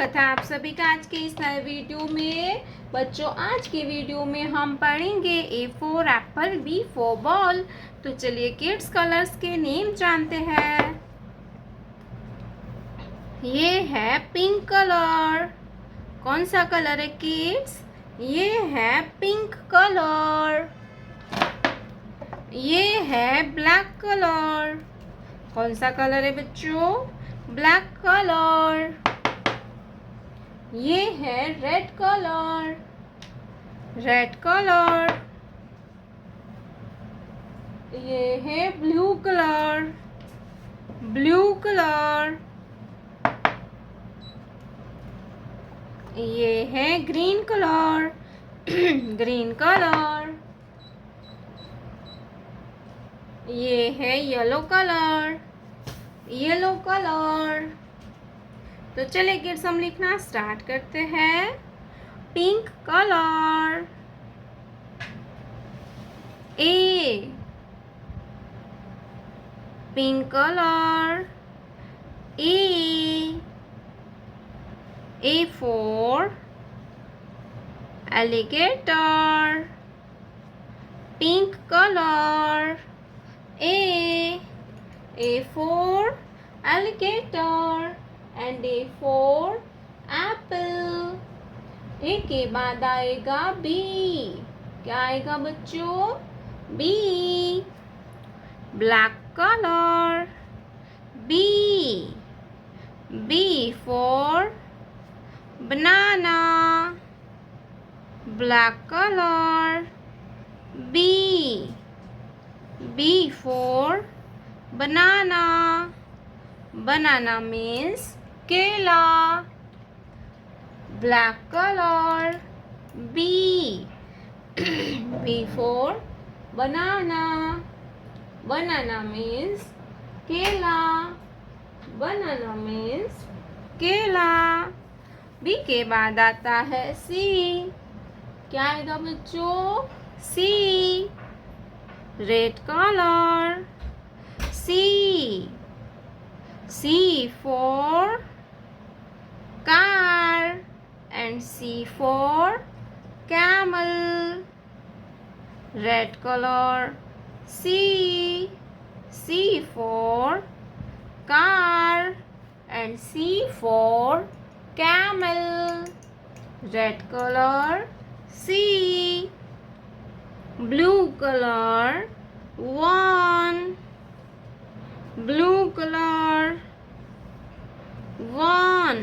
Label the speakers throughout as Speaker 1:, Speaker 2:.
Speaker 1: स्वागत है आप सभी का आज के इस नए वीडियो में। बच्चों, आज के वीडियो में हम पढ़ेंगे A for Apple, B for ball. तो चलिए किड्स कलर्स के नेम जानते हैं। ये है पिंक कलर। कौन सा कलर है किड्स? ये है पिंक कलर। ये है ब्लैक कलर। कौन सा कलर है बच्चों? Black colour. ये है रेड कलर। Red colour. ये है ब्लू कलर। Blue colour. ये है ग्रीन कलर। Green colour. ये है येलो कलर। Yellow colour. तो चलिए किड्स हम लिखना स्टार्ट करते हैं। Pink colour. A pink colour. A for alligator. Pink colour. A for alligator and A for apple। A के बाद आएगा B। क्या आएगा बच्चों? B black color। B for banana। black color। B for banana। banana means केला। black color। B B for banana। banana means केला। banana means केला। B के बाद आता है C। क्या आएगा बच्चों? C red colour. C for car and C for camel। red color। C for car and C for camel। red color। C blue color। one blue color। one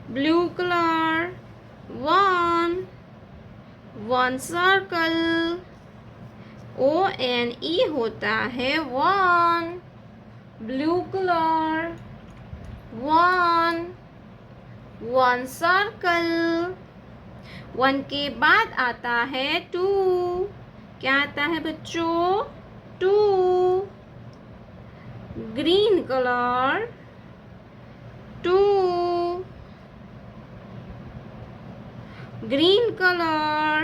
Speaker 1: blue color। one circle। ONE होता है one। blue color। one circle। one के बाद आता है two। क्या आता है बच्चों? two green color। two green color।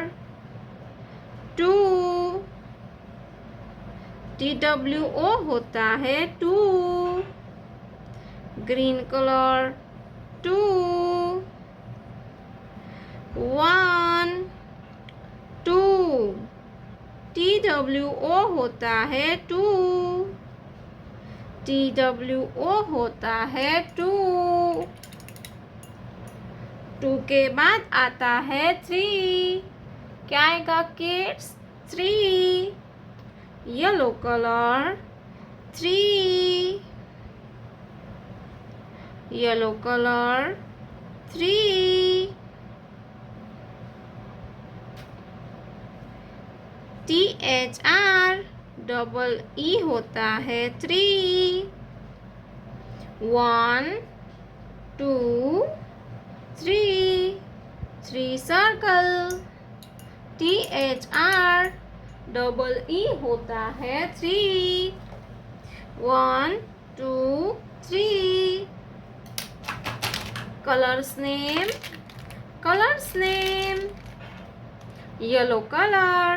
Speaker 1: two TWO होता है two green color। two one two TWO होता है two TWO होता है two। टू के बाद आता है थ्री। क्या आएगा kids? Three yellow colour. Three yellow colour. Three THREE होता है three. One two three three circle. THREE होता है three. One two three colours name. Colours name yellow colour.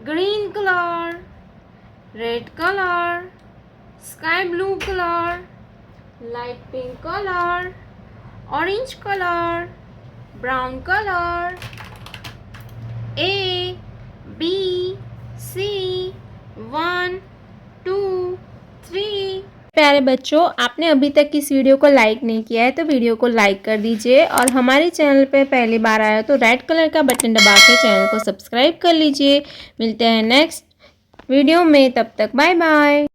Speaker 1: green color। red color। sky blue color। light pink color। orange color, brown color, A, B, C, 1, 2, 3। प्यारे बच्चों, आपने अभी तक इस video को like नहीं किया है तो वीडियो को लाइक कर दीजिए और हमारे चैनल पे पहली बार आया तो रेड कलर का बटन दबा के चैनल को सब्सक्राइब कर लीजिए। मिलते हैं नेक्स्ट वीडियो में, तब तक बाय बाय।